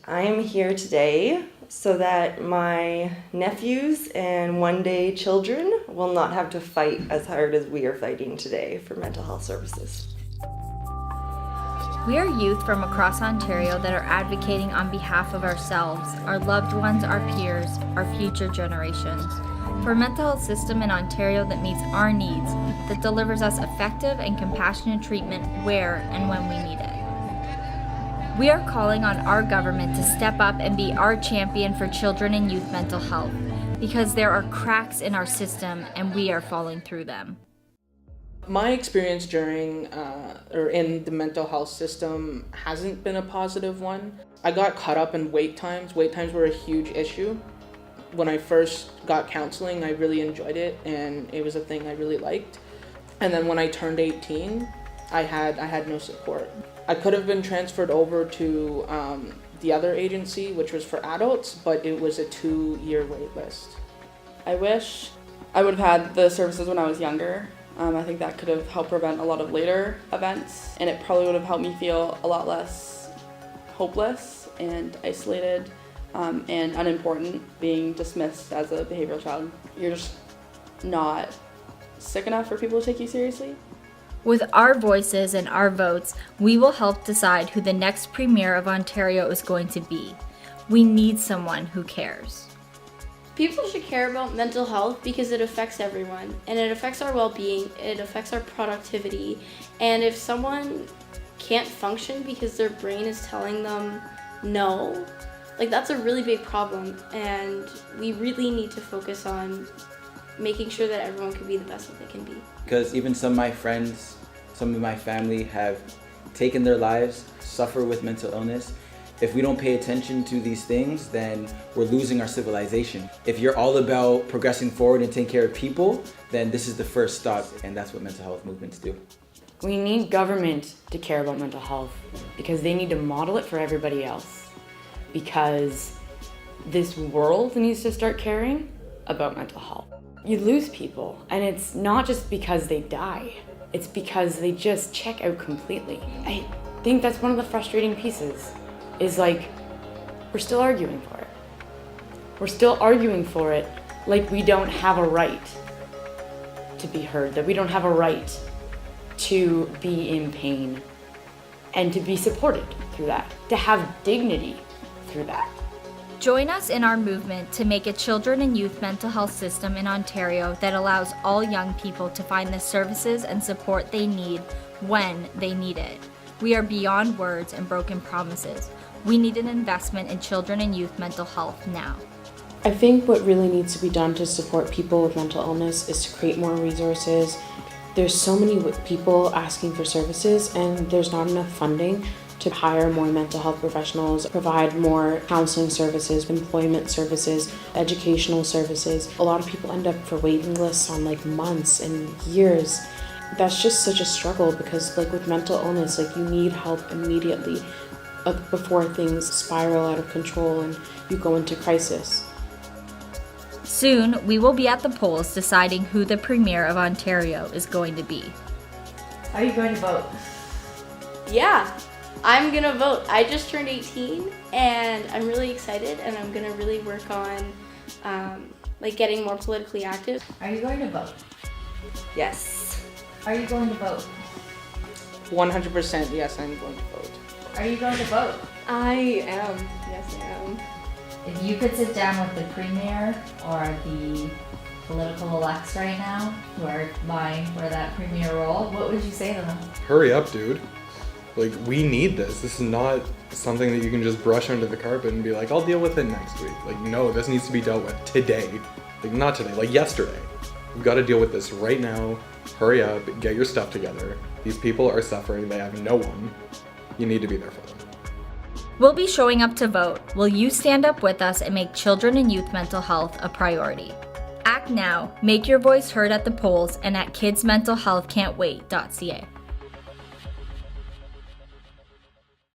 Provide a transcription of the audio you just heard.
I am here today so that my nephews and one day children will not have to fight as hard as we are fighting today for mental health services. We are youth from across Ontario that are advocating on behalf of ourselves, our loved ones, our peers, our future generations, for a mental health system in Ontario that meets our needs, that delivers us effective and compassionate treatment where and when we need it. We are calling on our government to step up and be our champion for children and youth mental health, because there are cracks in our system and we are falling through them. My experience during or in the mental health system hasn't been a positive one. I got caught up in wait times. Wait times were a huge issue. When I first got counseling, I really enjoyed it and it was a thing I really liked. And then when I turned 18, I had no support. I could have been transferred over to the other agency, which was for adults, but it was a 2-year wait list. I wish I would have had the services when I was younger. I think that could have helped prevent a lot of later events, and it probably would have helped me feel a lot less hopeless and isolated and unimportant, being dismissed as a behavioral child. You're just not sick enough for people to take you seriously. With our voices and our votes, we will help decide who the next Premier of Ontario is going to be. We need someone who cares. People should care about mental health because it affects everyone, and it affects our well-being, it affects our productivity, and if someone can't function because their brain is telling them no, that's a really big problem, and we really need to focus on making sure that everyone can be the best that they can be. Because even some of my friends, some of my family have taken their lives, suffer with mental illness. If we don't pay attention to these things, then we're losing our civilization. If you're all about progressing forward and taking care of people, then this is the first stop, and that's what mental health movements do. We need government to care about mental health because they need to model it for everybody else. Because this world needs to start caring about mental health. You lose people, and it's not just because they die, it's because they just check out completely. I think that's one of the frustrating pieces, is we're still arguing for it. We're still arguing for it like we don't have a right to be heard, that we don't have a right to be in pain and to be supported through that, to have dignity through that. Join us in our movement to make a children and youth mental health system in Ontario that allows all young people to find the services and support they need when they need it. We are beyond words and broken promises. We need an investment in children and youth mental health now. I think what really needs to be done to support people with mental illness is to create more resources. There's so many people asking for services and there's not enough funding to hire more mental health professionals, provide more counseling services, employment services, educational services. A lot of people end up for waiting lists on months and years. That's just such a struggle because with mental illness, you need help immediately before things spiral out of control and you go into crisis. Soon, we will be at the polls deciding who the Premier of Ontario is going to be. Are you going to vote? Yeah, I'm gonna vote. I just turned 18 and I'm really excited and I'm gonna really work on getting more politically active. Are you going to vote? Yes. Are you going to vote? 100% yes, I'm going to vote. Are you going to vote? I am. Yes, I am. If you could sit down with the Premier or the political elects right now who are vying for that Premier role, what would you say to them? Hurry up, dude. We need this. This is not something that you can just brush under the carpet and be like, I'll deal with it next week. No, this needs to be dealt with today. Not today, yesterday. We've got to deal with this right now. Hurry up, get your stuff together. These people are suffering, they have no one. You need to be there for them. We'll be showing up to vote. Will you stand up with us and make children and youth mental health a priority? Act now, make your voice heard at the polls and at kidsmentalhealthcan'twait.ca.